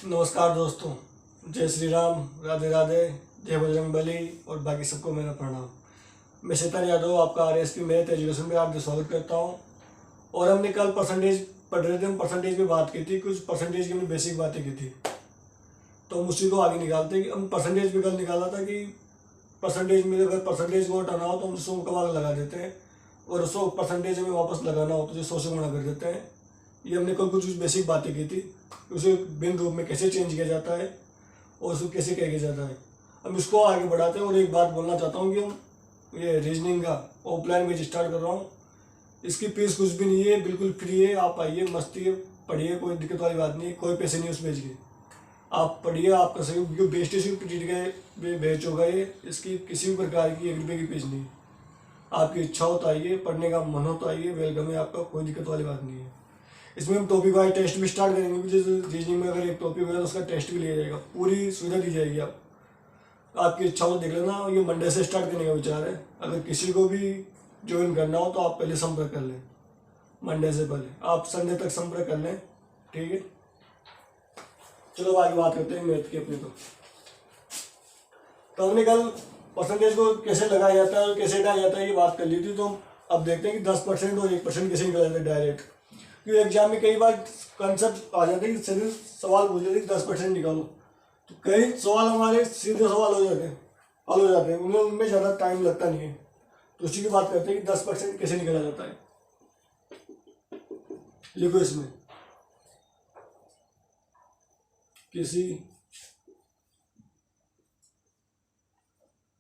नमस्कार दोस्तों। जय श्री राम, राधे राधे, जय बजरंगबली और बाकी सबको मेरा प्रणाम। मैं शैतान यादव आपका आरएसपी मैथ एजुकेशन में आपका स्वागत करता हूं। और हमने कल परसेंटेज पढ़ रहे थे, हम परसेंटेज पे बात की थी, कुछ परसेंटेज की हमने बेसिक बातें की थी। तो हम उसी को आगे निकालते कि हम परसेंटेज पे कल निकाला था कि परसेंटेज में अगर परसेंटेज को हटाना हो तो हम 100 का भाग लगा देते हैं, और 100 परसेंटेज में वापस लगाना हो तो 100 से गुणा कर देते हैं। ये हमने कल कुछ बेसिक बातें की थी, उसे भिन्न रूप में कैसे चेंज किया जाता है और उसको कैसे कह किया जाता है। हम इसको आगे बढ़ाते हैं। और एक बात बोलना चाहता हूँ कि हम ये रीजनिंग का ऑफलाइन बैच स्टार्ट कर रहा हूँ। इसकी फीस कुछ भी नहीं है, बिल्कुल फ्री है। आप आइए, मस्ती है, पढ़िए, कोई दिक्कत वाली बात नहीं है, कोई पैसे नहीं उस बैच के। आप पढ़िए, आप कर सकते, क्योंकि बेस्ट का बैच होगा ये। इसकी किसी भी प्रकार की 1 रुपये की फीस नहीं है। आपकी इच्छा हो तो आइए, पढ़ने का मन हो तो आइए, वेलकम है आपका, कोई दिक्कत वाली बात नहीं है। इसमें हम टॉपिक वाइज टेस्ट भी स्टार्ट करेंगे। जैसे रीजनिंग में अगर एक टॉपिक होगा तो उसका टेस्ट भी लिया जाएगा, पूरी सुविधा दी जाएगी। आपकी इच्छा हो देख लेना। ये मंडे से स्टार्ट करने का विचार है। अगर किसी को भी ज्वाइन करना हो तो आप पहले संपर्क कर लें, मंडे से पहले आप संडे तक संपर्क कर लें, ठीक है। चलो आगे बात करते हैं मैथ की अपने। तो हमने कल परसेंटेज को कैसे लगाया जाता है और कैसे हटाया जाता है ये बात कर ली थी। तो हम अब देखते हैं कि 10% और 1% कैसे निकला जाता है डायरेक्ट। क्योंकि एग्जाम में कई बार कंसेप्ट आ जाते हैं कि सीधे सवाल पूछ लेते हैं कि 10% निकालो, तो कई सवाल हमारे सीधे सवाल हो जाते हैं, हल हो जाते हैं, उनमें ज़्यादा टाइम लगता नहीं है। तो उसी की बात करते हैं कि 10% कैसे निकाला जाता है। लिखो इसमें, किसी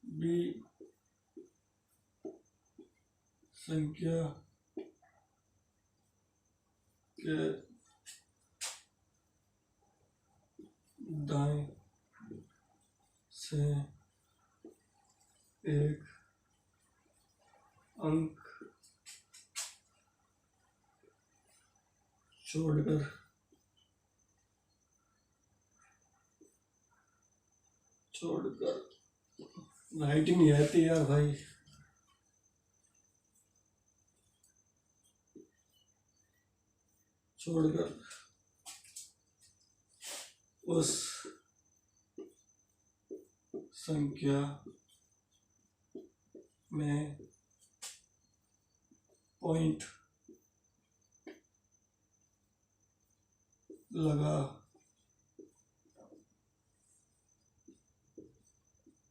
भी संख्या के दाएं से एक अंक छोड़कर राइटिंग नहीं आती यार भाई। छोड़कर उस संख्या में पॉइंट लगा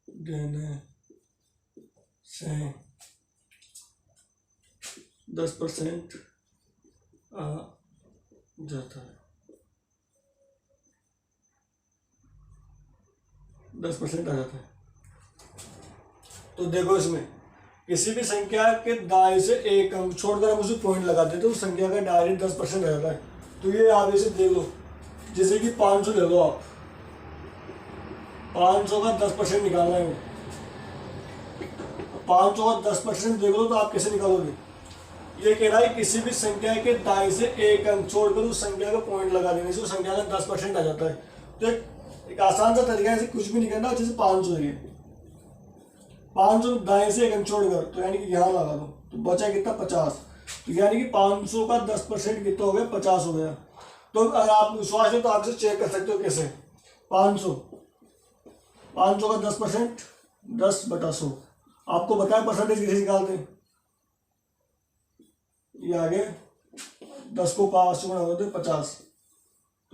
देने से 10% आ जाता है। 10% आ जाता है। तो देखो इसमें किसी भी संख्या के दाएं से एक अंक छोड़कर हम उसे पॉइंट लगाते हैं तो उस संख्या का डायरेक्ट 10% आ जाता है। तो ये आप इसे देख लो, जैसे कि 500 ले लो आप, 500 का 10% निकालना है। 500 का 10% देख लो तो आप कैसे निकालोगे। ये कह रहा है किसी भी संख्या के दाएं से एक अंक छोड़कर उस संख्या का पॉइंट लगा देने से उस संख्या का 10% आ जाता है। तो एक आसान सा तरीका है, कुछ भी नहीं करना। जैसे 500 है, 500 दाएं से एक अंक छोड़कर, तो यानी कि यहाँ लगा दो तो बचा कितना 50। तो यानी कि 500 का 10% कितना हो गया, 50 हो गया। तो अगर आप विश्वास है तो आप इसे चेक कर सकते हो कैसे। 500 500 का 10%, 10/100। आपको बताया परसेंटेज कैसे निकालते हैं। ये आगे 10 को 5 से गुणा होते 50,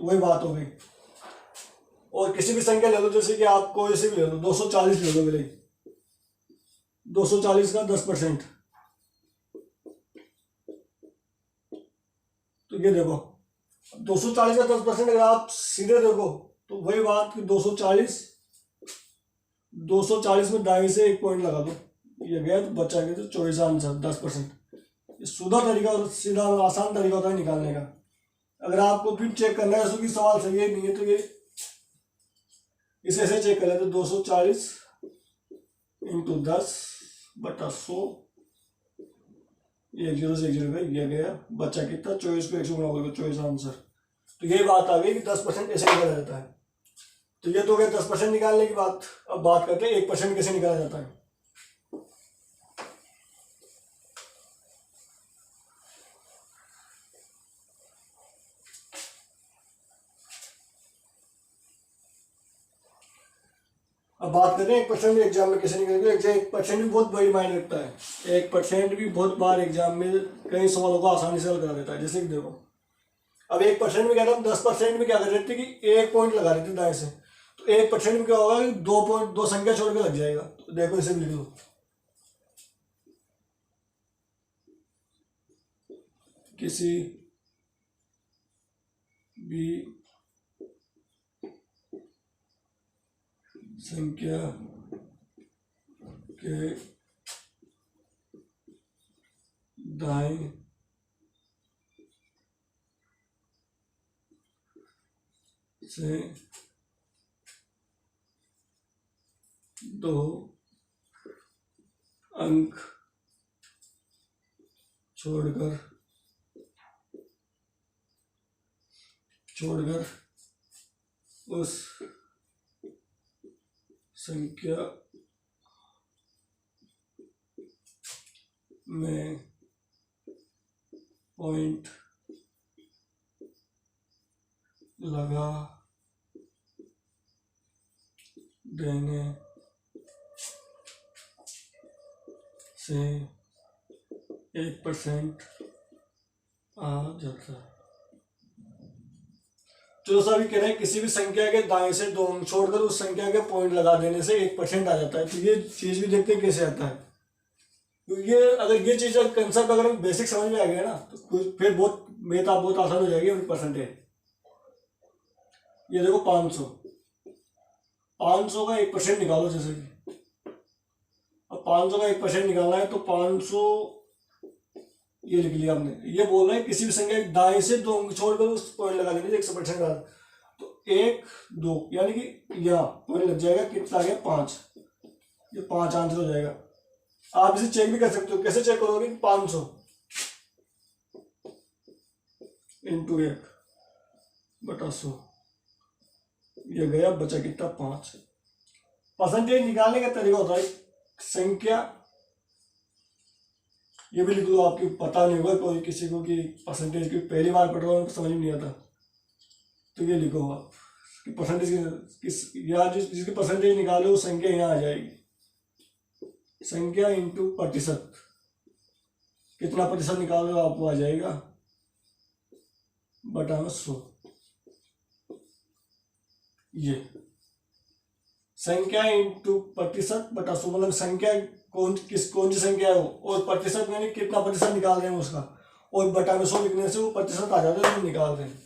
तो वही बात हो गई। और किसी भी संख्या ले लो, जैसे कि आपको ऐसे भी ले लो, 240 ले लो मेरे, 240 का 10%। तो ये देखो 240 का 10% अगर आप सीधे देखो तो वही बात कि 240 में दाएं से एक पॉइंट लगा दो, ये गया तो बचा गया, तो 24 आंसर 10%। ये सीधा तरीका और सीधा आसान तरीका होता है निकालने का। अगर आपको फिर चेक करना है कि सवाल सही है नहीं है तो ये इसे ऐसे चेक कर लेते, 240 इंटू 10/100, ये 0 से 0 ये गया, बच्चा कितना 24 को 1 से गुणा होगा 24 आंसर। तो ये बात आ गई कि 10% कैसे निकाला जाता है। तो ये तो गया 10% निकालने की बात। अब बात करते हैं 1% कैसे निकाला जाता है। बात करते हैं 1% एग्जाम में कैसे निकलेगा। 1% भी बहुत बड़ी मायने रखता है। 1% भी बहुत बार एग्जाम में कई सवालों को आसानी से हल करा देता है। जैसे कि देखो, अब 1% में क्या था, हम 10% में क्या कर रहे थे कि 1 पॉइंट लगा रहे थे दाएं से, तो 1% में क्या होगा कि 2 संख्या छोड़ के लग जाएगा। तो देखो इसे भी लिख लो, किसी भी संख्या के दाएं से 2 अंक छोड़कर उस संख्या में पॉइंट लगा देने से 1% आ जाता है। जो सा भी कह रहे हैं, किसी भी संख्या के दाएं से 2 अंक छोड़कर उस संख्या के पॉइंट लगा देने से 1% आ जाता है। तो ये चीज भी देखते हैं कैसे आता है। तो ये अगर ये चीज कंसेप्ट अगर बेसिक समझ में आ गया ना, तो फिर बहुत मेहनत बहुत आसान हो जाएगी अपनी परसेंटेज। ये देखो 500 का 1% निकालो। जैसे कि अब 500 का 1% निकालना है तो 500 ये लिख लिया हमने। ये बोल रहा है किसी भी संख्या दाएं से 2 अंक छोड़कर उस पॉइंट लगा देंगे 100% का। तो 1 2 यानी कि यहाँ पॉइंट लग जाएगा। कितना आ गया 5। ये 5 आंसर हो जाएगा। आप इसे चेक भी कर सकते हो। कैसे चेक करोगे कि 500 इंटू 1/100 ये गया, बचा कितना 5। परसेंटेज निकालने का तरीका होता है संख्या, ये भी लिख लो। आपकी पता नहीं होगा कोई किसी को कि परसेंटेज की पहली बार पढ़ रहा हूँ समझ में नहीं आता, तो ये लिखो आप कि परसेंटेज किस या जिसकी परसेंटेज निकालो वो संख्या यहाँ आ जाएगी। संख्या इंटू प्रतिशत, कितना प्रतिशत निकाल रहे हो आपको आ जाएगा बटा 100। ये संख्या इंटू प्रतिशत बटा 100 मतलब संख्या कौन सी संख्या है वो, और प्रतिशत में कितना प्रतिशत निकाल रहे हैं उसका, और बटा में 100 लिखने से वो प्रतिशत आ जाता है जो निकाल रहे हैं।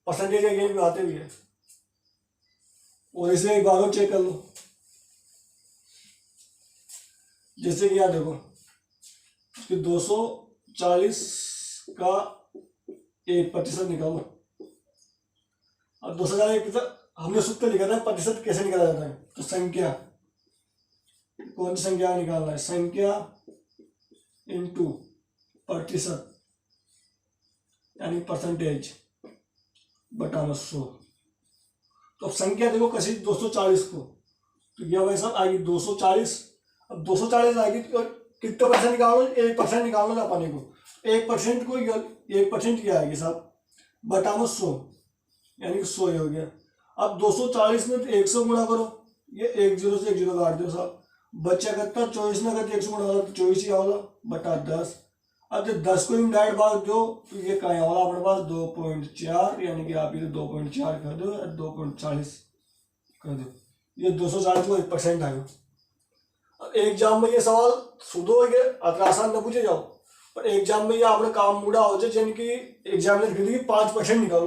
परसेंटेज अगेन भी आते भी है। और इसे एक बार और चेक कर लो। जैसे कि यहाँ देखो कि 240 का 1% निकालो। अब 240 हमने सूत्र लिखा था प्रतिशत कैसे निकाला जाता है। तो संख्या, कौन सी संख्या निकालना है, संख्या इंटू प्रतिशत यानी परसेंटेज बटा 100। तो अब संख्या देखो कैसी 240 को, तो यह वैसा आएगी 240। अब 240 आएगी तो कितना परसेंट निकालो, 1% निकालना था पानी को। 1% को 1% क्या आएगी साहब बटा 100 यानी कि 100 हो गया। अब 240 में 100 गुणा करो, ये 1 0 से 1 0 काट दो साहब, बच्चा कितना 24 में अगर 100 गुणा करो तो 24 ही आओगा बटा 10। अब जब 10 को डायरेक्ट भाग दो तो ये कहाँ होगा अपने पास 2.4 यानी कि आप इसे 2.4 कर दो, 2.40 कर दो। ये 240 को 1% आएगा। अब एग्जाम में ये सवाल सुधो अगर आसान न पूछे जाओ, पर एग्जाम में ये आपने काम मुड़ा हो जाए यानी कि एग्जामिनर कहते कि 5% निकालो,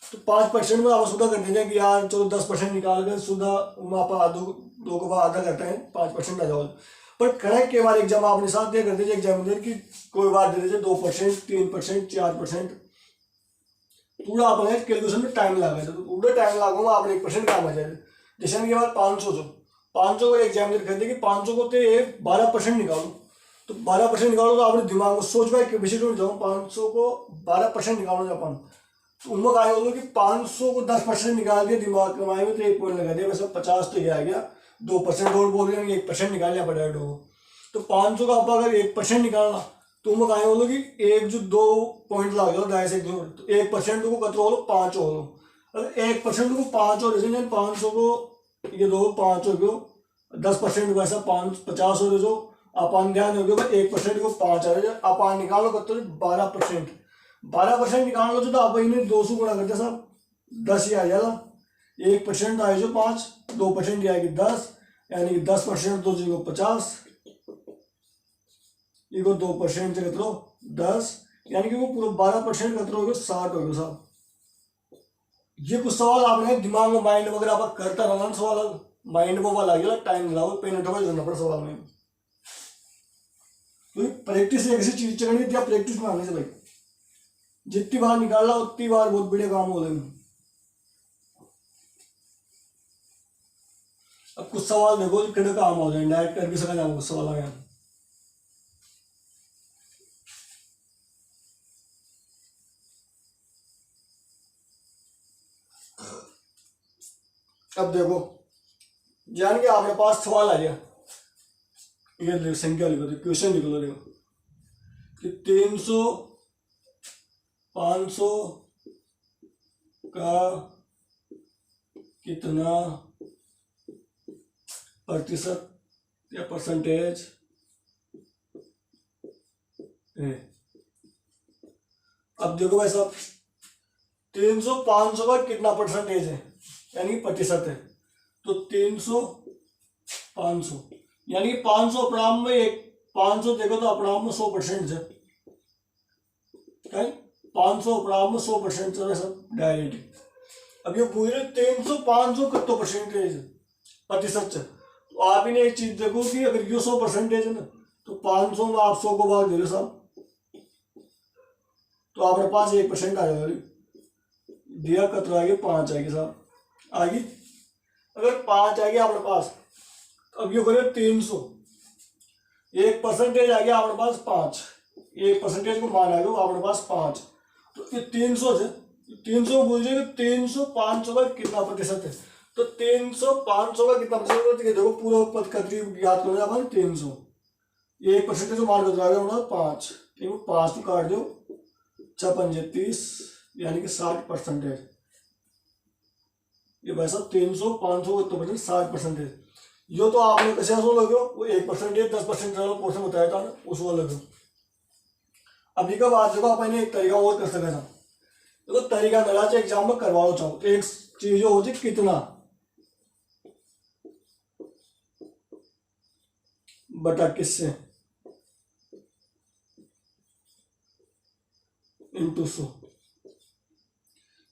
तो 5% में आप सुधा कर दीजिए कि यार चलो 10% निकाल कर सुधा आप दो को आधा करते हैं 5% आ जाओ। पर करें के बार एग्जाम आपने साथ दिया कर दीजिए एग्जामिनर की कोई बात दे दीजिए 2%, 3%, 4%। पूरा आप कैलकुलेशन में टाइम लगा तो पूरा टाइम लगाऊंगा आपने 1% काम आ जाएगा। जैसे के बाद 500 को एग्जामिनर कहते कि 500 को 12% निकालो, तो 12% निकालो तो आपने दिमाग में सोच पाए कि विषय टूट जाऊँ 500 को 12% निकालो जापान, तो उम्र आए बोलो कि 500 को 10% निकाल दिया दिमाग के माए में तो 1 पॉइंट लगा दिया, वैसे 50 तो ये आ गया। 2% और बोल रहे 1% निकालना पड़ेगा हो, तो 500 का आप अगर 1% निकालना तो उम्र आए बोलो कि 1 जो 2 पॉइंट लगा दो 2.5 तो 1% को कतरो बोलो 5 हो लो, अगर 1% को 5 और 500 को ये दो 5 हो गयो, 10% वैसा 50 हो जो अपान ध्यान हो गया 1% को 5 आ रहा है, अपान निकालो कतो 12%, 12% निकाल लो तो आप इन्हें 200 गुणा करते साहब 10 ही आ जाएगा। 1% आए जो 5, 2% आएगी 10, यानी कि 10% तो जी को 50, ये को 2% से कतरो 10, यानी कि वो पूरा 12% कतरो हो गया 60 हो गया साहब। ये कुछ सवाल आपने दिमाग में माइंड में अगर आप करता रहना सवाल माइंड में वाला गया टाइम लगाओ पेन उठा करना पड़ा सवाल में। तो प्रैक्टिस एक ऐसी चीज करनी थी, प्रैक्टिस में आने से भाई जितनी बार निकालना उतनी बार बहुत बड़े काम हो गए। अब कुछ सवाल देखो कितने काम हो जाए डायरेक्ट करके सका जाओ कुछ सवाल आ गया। अब देखो जान के आपके पास सवाल आ गया, ये संख्या लिखो तो क्वेश्चन लिखो देखो कि 300 500 का कितना प्रतिशत या परसेंटेज है। अब देखो भाई साहब 300 500 का कितना परसेंटेज है यानी प्रतिशत है, तो 300 500 यानी कि 500 अपराम में एक 500 देखो तो अपराम में 100% है, 500 अपराम में 100% है सब डायरेक्ट। अब ये पूरे 300 500 कितना परसेंटेज प्रतिशत है, तो आप इन्हें एक चीज देखो कि अगर ये 100% है ना तो 500 में आप 100 को भाग दे रहे साहब तो आपके पास 1% आ जाएगा, दिया कतरा आएगी 5 आएगी साहब आगे। अगर 5 आ गया आपके पास तो अब ये करिए 300, 1% आ गया आपके पास 5, 1% को मान आ गया आपके पास 5, तो ये 300 से 300 बोल जाएगा 300 500 का कितना प्रतिशत है, तो 300 500 का कितना प्रतिशत है देखो पूरा पद करीब याद करो अपन 300, 1% को मान कर आ 5, 5 को काट दो 6 30 यानी कि 60%। ये वैसा 300 500 कितना परसेंट 60%। यो तो आपने कैसे सो लगे वो 1% 10% वाला पोर्शन बताया था ना उस वाला लगे। अभी का बात देखो अपन एक तरीका और कर सकते हैं, देखो तरीका नला चाहिए एग्जाम में करवा लो चाहो तो एक चीज जो होती कितना बटा किससे इंटू 100,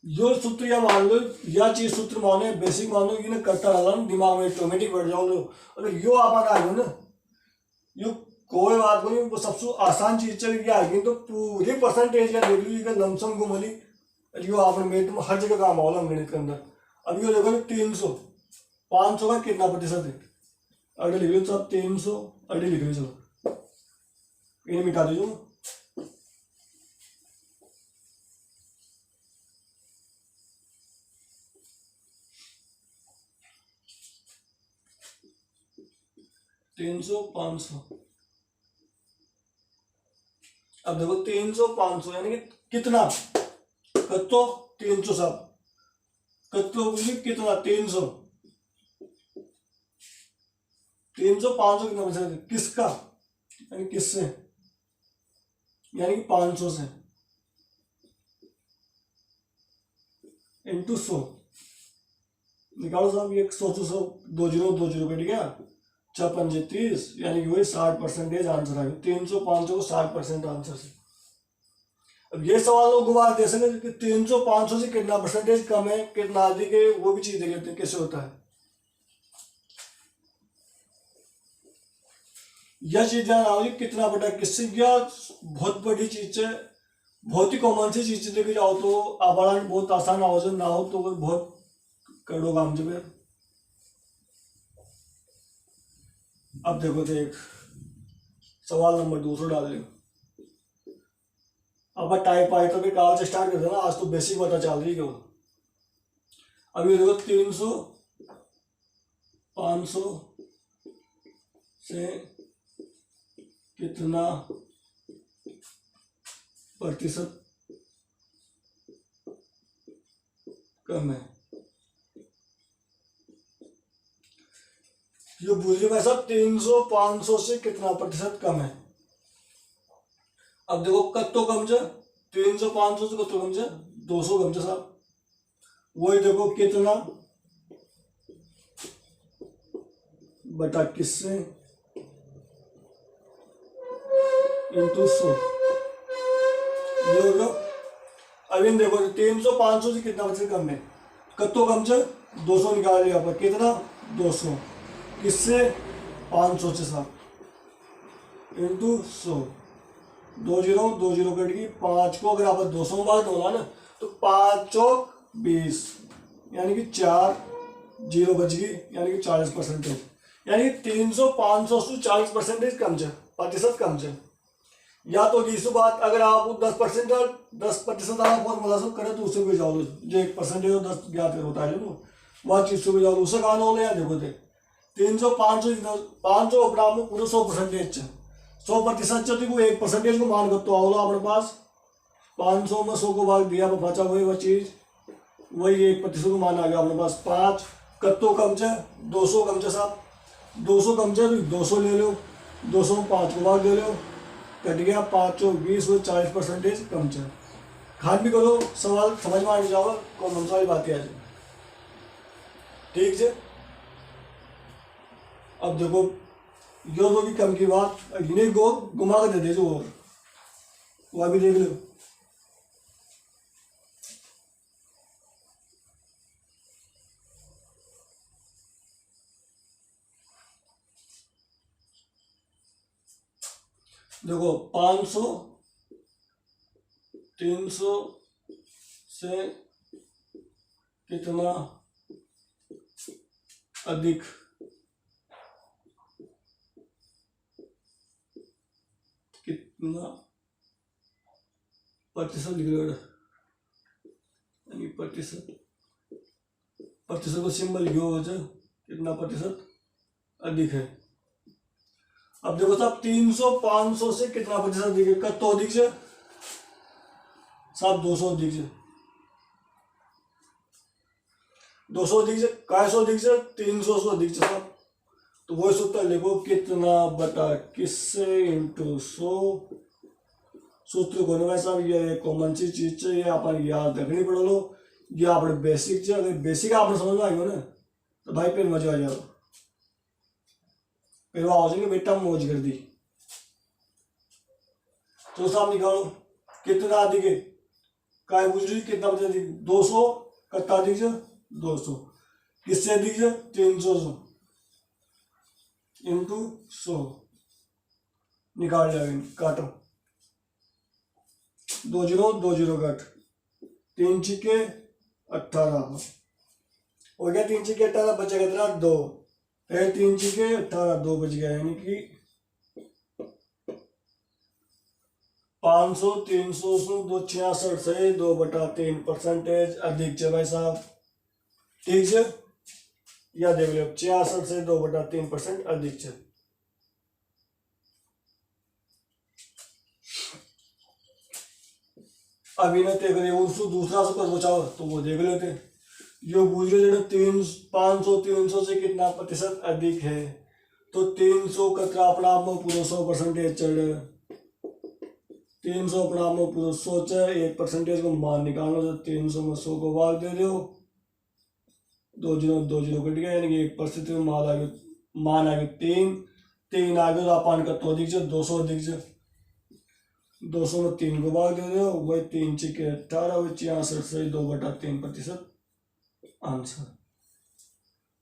जो सूत्र या मान लो या चीज सूत्र मानो बेसिक मानो ये करता रहा दिमाग में ऑटोमेटिक बैठ जाओ। अगर यो आप आ गए ना यो कोई बात नहीं, वो सबसे आसान चीज चल गया आएगी तो पूरी परसेंटेज का देख लीजिए लमसम को मिली यो आपने मेरे तुम हर जगह काम होगा गणित के अंदर। अब यो देखो 300 500 का कितना प्रतिशत है, अगले लिख लो सब 300 अगले लिख लो चलो इन्हें मिटा दीजिए। 300 500, अब देखो 300 500 यानी कि कितना कत्तो 300 साहब कत्तो कितना 300 300 500 कितना बचा किसका यानी किससे यानी कि 500 से इंटू 100 निकालो साहब ये 100 2 जीरो 2 जीरो कट गया 6 30 यानी कि वही 60% आंसर आ गया। 300 500 को 60% आंसर से। अब ये सवाल लोग दोबारा दे सकते कि 300 500 से कितना परसेंटेज कम है कितना अधिक है, वो भी चीज देख लेते हैं कैसे होता है। यह चीज ध्यान आओगी कितना बटा किससे, क्या बहुत बड़ी चीज है, बहुत ही कॉमन सी चीज देखी जाओ तो आवाज बहुत आसान आवाज ना हो तो बहुत करो काम जब। अब देखो देख सवाल नंबर 200 डाल रहे अब टाइप आए तो भी काल से स्टार्ट कर देना, आज तो बेसिक पता चल रही क्यों। अब ये देखो 300 500 से कितना प्रतिशत कम है। ये पूछ रहे साहब 300 500 से कितना प्रतिशत कम है। अब देखो कत्तो कम से 300 500 से कत्तो कम से 200 कम से साहब, वही देखो कितना बटा किससे इंटू 100 देखो। अब इन देखो 300 500 से कितना प्रतिशत कम है, कत्तो कम से 200 निकाल लिया पर कितना 200 किससे 500 से साहब इंटू 100, 20 कट गई 5 को अगर आप 200 में भाग दो ना तो 5 चौक 20 यानी कि 4 जीरो बच गई यानी कि 40%, यानी 300 500 से 40% कम से प्रतिशत कम से। या तो इस बात अगर आप 10% आप फॉर्मूला से करें तो उससे भी जाओ जो 1% 10 ज्ञात होता है जो वह चीज से भी जाओ उससे कहा हो गया। देखो थे 300 500 अपना में पूरे 100% 100% तो 1% को मान कर तो आओ अपने पास 500 में 100 को भाग दिया बचा वही चीज वही 1% को मान आ गया अपने पास 5 कत्तो कम से 200 कम से साहब 200 कम से 200 ले लो 200 में 5 को भाग दे लो कट गया 5 चौक 20 वो 40% कम से। खान भी करो सवाल समझ में आ जाओ कौन सारी बातें आ जाए ठीक है। अब देखो यो तो की कम की बात इन्हें को घुमा कर दे दे जो और वह भी देख लो। देखो 500 300 से कितना अधिक कितना प्रतिशत लिख यानी प्रतिशत को सिंबल यो हो जाए कितना प्रतिशत अधिक है। अब देखो साहब 300 500 से कितना प्रतिशत अधिक है, कब तो अधिक से साहब 200 अधिक से 200 अधिक से 100 अधिक से 300 से अधिक से साहब तो वही सूत्र लिखो कितना बटा किससे इंटू 100 सूत्र को भाई साहब ये कॉमन सी चीज है ये अपन याद रखनी पड़ लो ये आपने बेसिक से अगर बेसिक आपने समझ में आई हो ना तो भाई फिर मजा आ जाएगा फिर वो आओगे बेटा मौज कर दी। तो साहब निकालो कितना अधिक है काय पूछ रही कितना बचा अधिक 200 कत्ता अधिक से 200 किससे अधिक से 300 इंटू 100 निकाल जाएंगे काटो 2 0 कट 3 छिके 18 हो गया 3 छिके 18 बचेगा कितना 2 फिर 3 छिके 18 2 बच गया यानी कि 500 300 से 266 से 2/3% अधिक है भाई साहब ठीक है। या देख लो 66 से 2/3% अधिक है। अभी ना देख रहे उसको दूसरा से बचाओ तो वो देख लेते जो पूछ रहे 500 300 से कितना प्रतिशत अधिक है तो 300 कतरा अपना में पूरा 100% चढ़ 300 अपना में पूरा 100 1% को मान निकालो तो 300 में 100 को भाग दे दो 2 0 कट गया यानी कि 1% में मान आ गया 3 आ गया तो अपन का तो अधिक से 200 अधिक से 200 में 3 को भाग दे दो वही 3 छिके 18 वही 66 से 2/3% आंसर।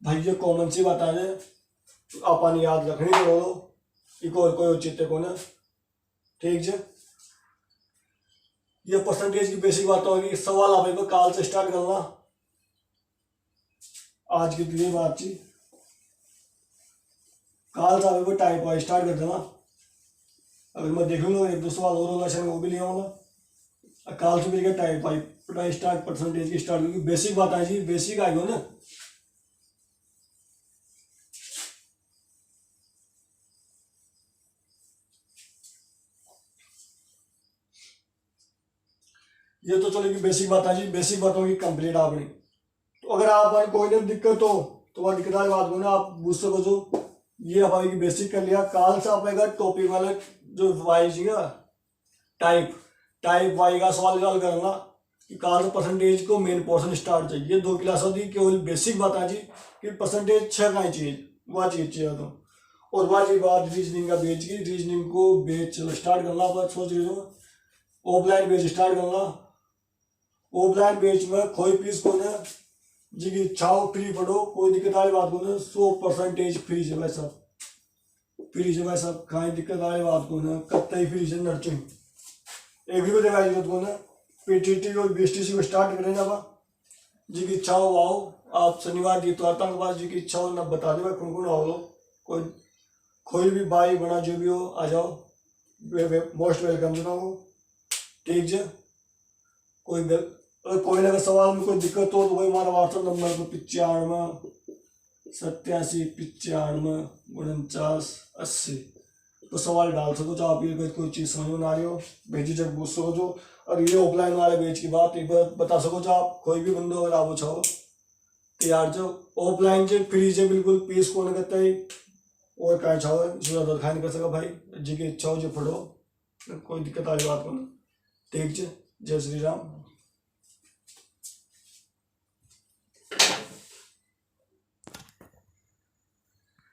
भाई ये कॉमन सी बात आ जाए अपन याद रखनी तो एक और कोई उचित को ना ठीक है। ये परसेंटेज की बेसिक बात होगी सवाल आप एक काल से स्टार्ट करना आज की पूरी बातचीत काल से आप टाइप वाइज स्टार्ट कर देना अगर मैं देख लूंगा 1 2 सवाल और होगा शायद वो भी ले आऊंगा काल से भी टाइप वाइज स्टार्ट परसेंटेज की स्टार्ट क्योंकि बेसिक बात आई जी बेसिक आई हो ना। ये तो चलेगी बेसिक बात है जी बेसिक बातों की कंप्लीट आपने तो अगर आप कोई दिक्कत हो तो वह दिक्कत वाली बात हो ना आप मुझसे पूछो ये आप अभी बेसिक कर लिया। काल से आपका टॉपिक वाला जो वाई जी ना टाइप वाई का सवाल हल करना कि काल से परसेंटेज को मेन पोर्शन स्टार्ट चाहिए। 2 क्लास होती केवल बेसिक बता जी कि परसेंटेज 6 का ही चाहिए, वह चीज चाहिए तो। और वह बात रीजनिंग का बेच की, रीजनिंग को बेच चलो स्टार्ट करना। आप सोच रहे हो ऑफलाइन बेच स्टार्ट करना। ऑफलाइन बेच में कोई फीस को ना जी की इच्छा फ्री पढ़ो, कोई दिक्कत वाली बात को ना 100% फ्री से भाई साहब, फ्री से भाई साहब। कहीं दिक्कत वाली बात को ना कत्ते फ्री से नर्चो एक भी को भाई को ना पीटीटी और बीएसटीसी को स्टार्ट करें ना जी की इच्छा हो आओ। आप शनिवार की तो के बाद जी की इच्छा हो ना बता दे भाई कौन कौन आओ। कोई भी भाई बना जो भी हो आ जाओ, मोस्ट वेलकम देना हो। ठीक है, कोई ना सवाल में कोई दिक्कत हो तो वही हमारा व्हाट्सएप नंबर पर 95 87 95 49 80 तो सवाल डाल सको जो आप ये कोई चीज़ समझ में ना रही हो भेजी जब पूछ सको जो। और ये ऑफलाइन वाले बेच की बात एक बार बता सको जो आप कोई भी बंदो अगर आप चाहो कि यार जो ऑफलाइन से फ्री से बिल्कुल पीस को नहीं करता है और क्या चाहो ज़्यादा खाए नहीं कर सका भाई जी की इच्छा हो जो पढ़ो, कोई दिक्कत वाली बात को ना। ठीक है, जय श्री राम।